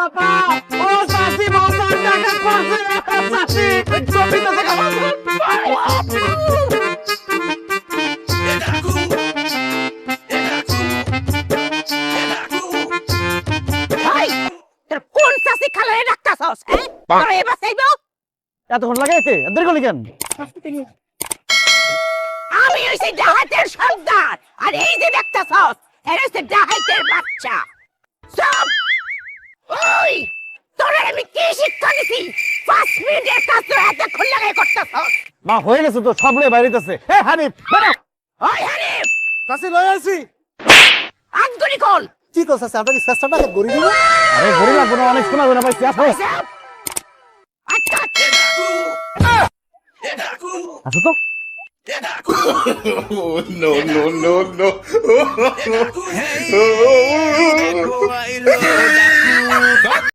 আপা ও চাচি বাঁচান টাকা করছে চাচি ছবিতে দেখা কোন চাষি খালে ডাক্তারছস তোরা এবার চাইবো এতক্ষণ লাগাইতে দেরি করলি কেন আমি হইছি ডাহাতের সন্তান আর এই যে ডাক্তারছস এরা হচ্ছে ডাহাতের বাচ্চা সব ওই তোরা আমি কি শিক্ষা দিছি 5 মিনিটের কাজ তো এতক্ষণ লাগাই করতেছস মা হয়ে গেছে তো সব লয়ে বাইরেতেছে এ হানিফ বেরো ওই হানিফ চাচি লয়ে আসি আঙ্গুলি কল কি করছ আছে আপনার চেষ্টাটা গড়ি দিব আরে ঘড়ি লাগবো না অনেক শোনা শোনা পাইছি আসো আচ্ছা আসো তো no, no, no, no.